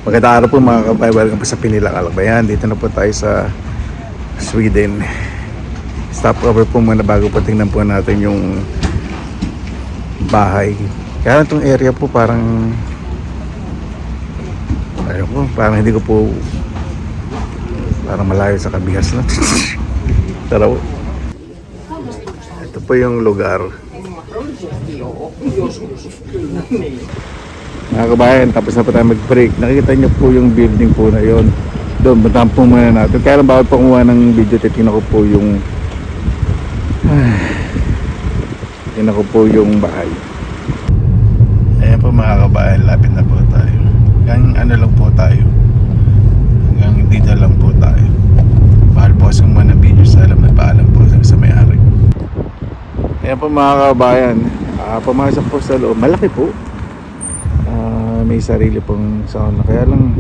Magandang araw po mga kabay, welcome po sa Pinilang Albayan. Dito na po tayo sa Sweden. Stop over po muna bago po tingnan po natin yung bahay. Kaya itong area po parang ayun po, parang hindi ko po parang malayo sa Kabihas na. Tara po. Ito po yung lugar. Mga kabayan, tapos na po tayo mag-break. Nakikita niyo po yung building po na yon. Doon, puntahan po muna natin. Kaya lang bawal pa kumuha ng video. Titignan ko po yung titignan ko po yung bahay. Ayan po mga kabayan, lapit na po tayo. Hanggang ano lang po tayo. Hanggang dito lang po tayo. Bawal po kasi kumuha ng video sa alam na paalam po sa may-ari. Ayan po mga kabayan, pumasok po sa loob. Malaki po. May sarili pong sauna, kaya lang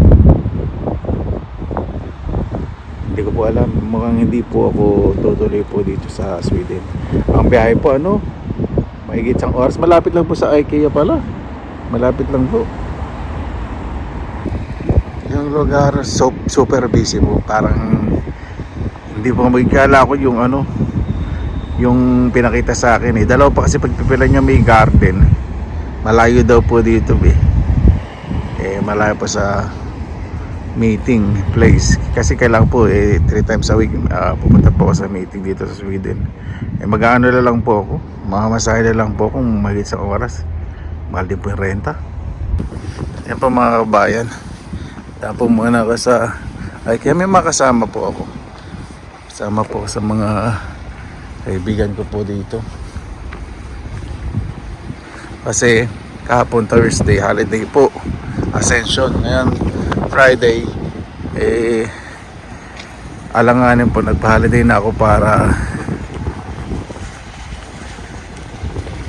hindi ko po alam, mukhang hindi po ako tutuloy po dito sa Sweden. Ang biyahe po mahigit isang oras. Malapit lang po sa IKEA pala, malapit lang po. Yung lugar super busy po, parang hindi po magkala ko yung yung pinakita sa akin dalawa pa kasi pagpipila niya may garden, malayo daw po dito malayo pa sa meeting place kasi kailangan po 3 times a week pupunta po ako sa meeting dito sa Sweden. Mag-aano na lang po ako, mamamasahe na lang po kung mahigit sa oras. Mahal din po yung renta. Yan po mga kabayan, tapo muna ako sa kaya may makasama po ako, kasama po sa mga kaibigan ko po dito kasi kahapon Thursday holiday po, Ascension. Ngayon Friday alanganin po, nagpa-holiday na ako para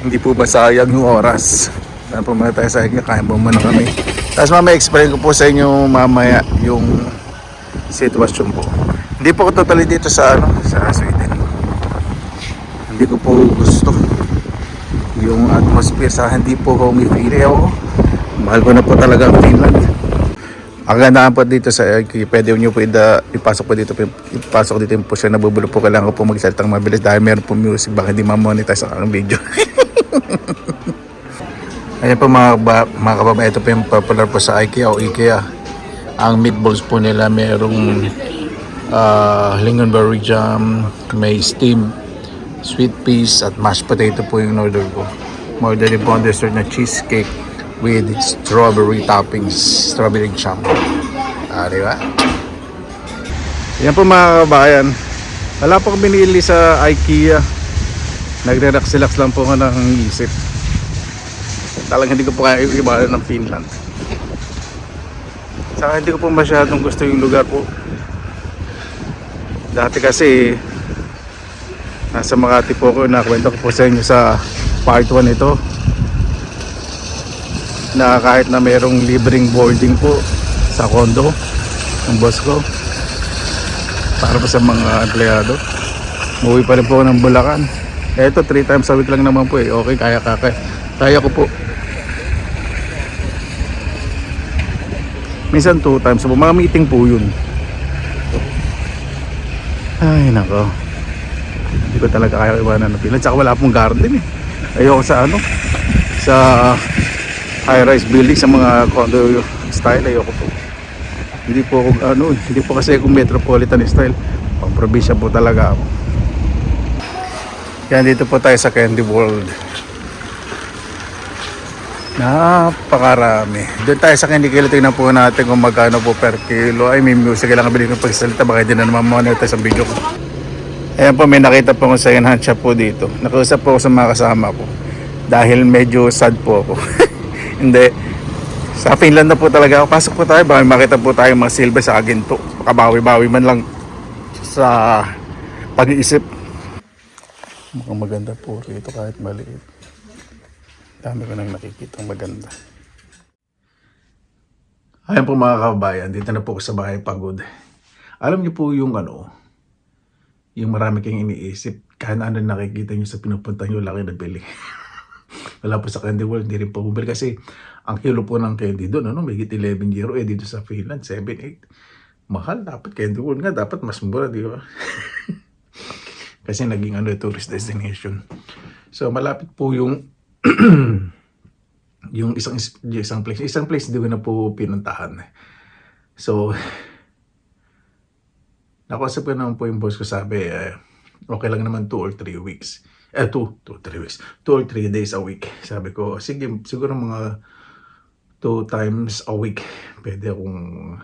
hindi po masayang yung oras. Dahil po muna tayo sa inyo, kain po muna kami, tapos mamaya explain ko po sa inyo mamaya yung sitwasyon po. Hindi po ako totally dito sa sa Sweden, hindi ko po gusto yung atmosphere sa hindi po homey-feely ako. Mahal ko na po talaga ang Finland. Ang gandaan po dito sa pwede nyo po ipasok po dito, ipasok dito yung po siya nabubulo po. Kailangan ko po magsalitang mabilis dahil meron po music, baka hindi ma-monetize ang video. Ayan po mga kababayan, ito po yung popular po sa IKEA o IKEA. Ang meatballs po nila merong lingonberry jam, may steam sweet peas at mashed potato po yung order ko. Order din po ang dessert na cheesecake with strawberry toppings, strawberry jam. Diba? Yan po mga kabayan, wala po akong binili sa IKEA. Nagre-relax lang po ako ng isip. Talagang hindi ko po kaya ibalan ng Finland. Saka hindi ko po masyadong gusto yung lugar po. Dati kasi nasa Makati po ako, nakwento ko po sa inyo sa part 1 ito na kahit na merong libreng boarding po sa condo ng boss ko para po sa mga empleyado, umuwi pa rin po ng Bulacan. Eto 3 times a week lang naman po okay, kaya ko po. Minsan 2 times po, mga meeting po yun. Ay nako, hindi ko talaga kaya iwanan ng Finland. Tsaka wala pong garden ayoko sa sa high-rise building, sa mga condo style, ayoko po. Hindi po ako hindi po kasi ako metropolitan style, pang probinsya po talaga ako. Yan, dito po tayo sa Candy World. Napakarami. Doon tayo sa Candy Kilo, tingnan po natin kung magkano po per kilo. Ay, may music, kailangan bilhin ng pagsalita, baka hindi na naman monetize ang video ko. Ayan po, may nakita po ako sa second-hand shop po dito. Nakiusap po ako sa mga kasama ko dahil medyo sad po ako. Hindi, sa Finland na po talaga ako. Pasok po tayo, baka makita po tayo mga silver sa ginto, makabawi-bawi man lang sa pag-iisip. Mukhang maganda po rito kahit maliit. Dami ko nang nakikita maganda. Ayan po mga kababayan, dito na po ako sa bahay pagod. Alam niyo po yung yung marami kayong iniisip, kahit ano nakikita nyo sa pinupunta nyo, laki na bili. Wala po sa Candy World, hindi rin po bumili kasi ang kilo po ng candy doon, ano, may 11 euro, eh dito sa Finland, 7, 8. Mahal, dapat Candy World nga, dapat mas mura, di ba? Kasi naging ano, tourist destination. So, malapit po yung yung isang place hindi ko na po pinuntahan. So, nakausap ko naman po yung boss ko, sabi, okay lang naman 2 or 3 weeks. 2 or 3 days a week. Sabi ko, sige, siguro mga 2 times a week. Pwede akong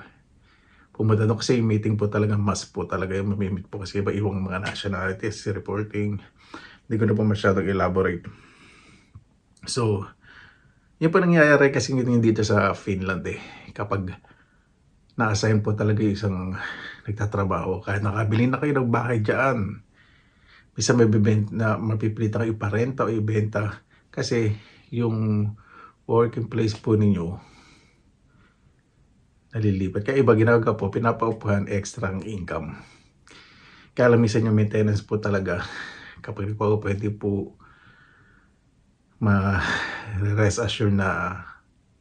pumunta doon kasi yung meeting po talaga, mas po talaga yung mamimit po kasi iba-ibang mga nationalities, reporting. Hindi ko na po masyadong elaborate. So, yun po nangyayari kasi dito sa Finland eh. Kapag na-assign po talaga isang nagtatrabaho, kahit nakabili na kayo ng bahay dyan, bisa may bibenta na mapipilitan kayo iparenta o ibenta kasi yung working place po ninyo nalilipat. Kaya iba ginagawa po, pinapaupuhan extra ang income. Kaya lang minsan yung maintenance po talaga kapag nagpaupo, hindi po ma-rest assure na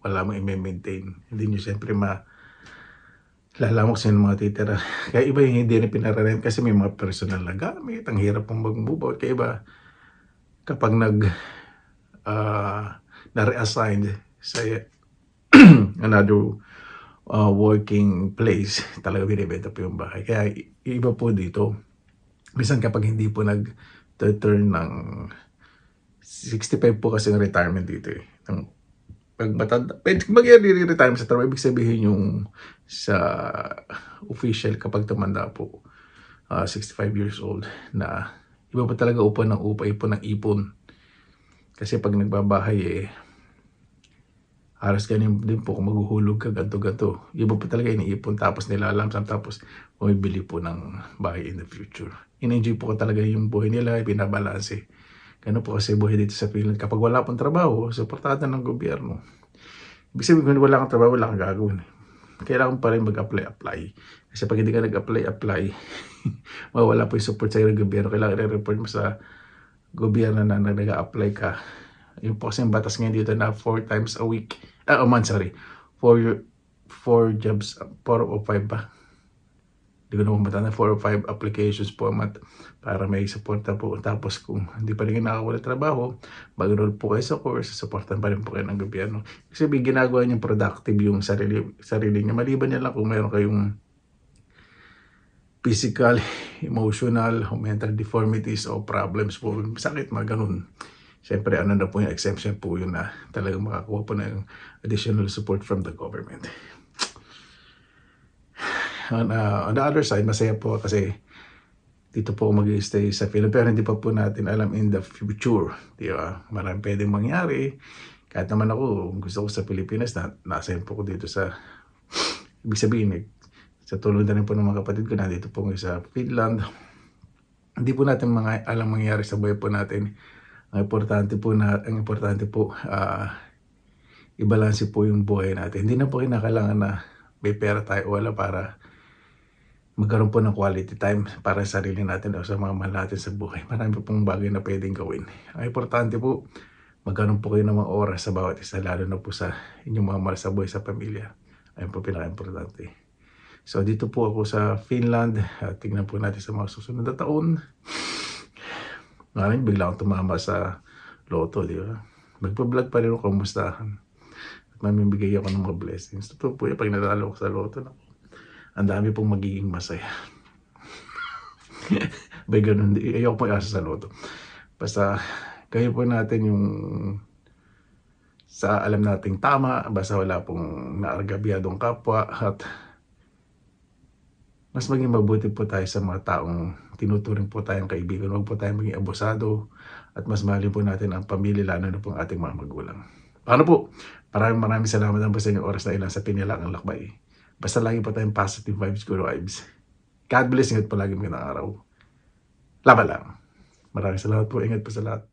wala mong i-maintain. Hindi nyo siyempre lalamok sa mga titira. Kaya iba yung hindi rin pinararent kasi may mga personal na gamit. Ang hirap pong mag-move out. Kaya iba, kapag na-reassign sa another working place, talaga binibenta po yung bahay. Kaya iba po dito. Minsan kapag hindi po nag-turn ng 65 po kasi ng retirement dito eh. Pag matanda, pwede mag-retire sa trabaho, ibig sabihin yung sa official kapag tumanda po, 65 years old, na iba pa talaga upan ng ipon ng ipon. Kasi pag nagbabahay eh, halos ganyan din po kung maghuhulog ka, ganto-ganto. Iba pa talaga iniipon, tapos nilalamsam, tapos bumibili po ng bahay in the future. In-enjoy po ko talaga yung buhay nila, binabalanse. Ganun po kasi buhay dito sa Finland. Kapag wala pong trabaho, suportado ng gobyerno. Ibig sabihin kung wala kang trabaho, wala kang gagawin. Kailangan pa rin mag-apply. Kasi pag hindi ka nag-apply, mawala po yung support sa gobyerno. Kailangan i-report mo sa gobyerno na nag-apply ka. Yung po kasi yung batas ngayon dito na 4 times a week. A month, sorry. 4 jobs, 4 o 5 ba? Hindi ko naman matanda, 4 or 5 applications po a month para may suporta po. Tapos kung hindi pa rin nakakawala trabaho, mag-enroll po kayo sa course, supportan pa rin po kayo ng gobyerno. Kasi ginagawa niyo productive yung sarili niya. Maliban niya lang kung meron kayong physical, emotional, o mental deformities o problems po. Sakit, mga ganun. Siyempre, ano na po yung exemption po yun na talagang makakuha po ng additional support from the government. On the other side, masaya po kasi dito po mag-i-stay sa Philippines. Pero hindi pa po natin alam in the future. Di ba? Maraming pwedeng mangyari. Kahit naman ako, gusto ko sa Pilipinas, nasa po ko dito sa, ibig sabihin, sa tulong na rin po ng mga kapatid ko, nandito po sa Finland. Hindi po natin alam mangyari sa buhay po natin. Ang importante po, i-balance po yung buhay natin. Hindi na po kinakailangan na may pera tayo o wala para magkaroon po ng quality time para sa sarili natin o sa mga mahal natin sa buhay. Marami pong bagay na pwedeng gawin. Ang importante po, magkaroon po kayo ng mga oras sa bawat isa, lalo na po sa inyong mga mahal sa buhay sa pamilya. Ayun po pinaka-importante. So dito po ako sa Finland. Tingnan po natin sa mga susunod na taon. Ngayon, bigla akong tumama sa loto, di ba? Magpa-vlog pa rin ako, kumustahan. At mamimigay ako ng mga blessings. Totoo po yan, pag natalo ako sa loto, ang dami pong magiging masaya. Bay ganun, ayoko po i-asa sa loto. Basta, kayo po natin yung sa alam nating tama, basta wala pong naargabyadong kapwa, at mas maging mabuti po tayo sa mga taong tinuturing po tayong kaibigan. Huwag po tayong maging abusado, at mas mahalin po natin ang pamilya, lalo na po ang ating mga magulang. Paano po? Maraming salamat po sa inyong oras na ilang sa Pinilaang Lakbay. Basta lagi po tayong positive vibes, good vibes. God bless, ingat po lagi, magandang araw. Laban lang. Maraming salamat po, ingat po sa lahat.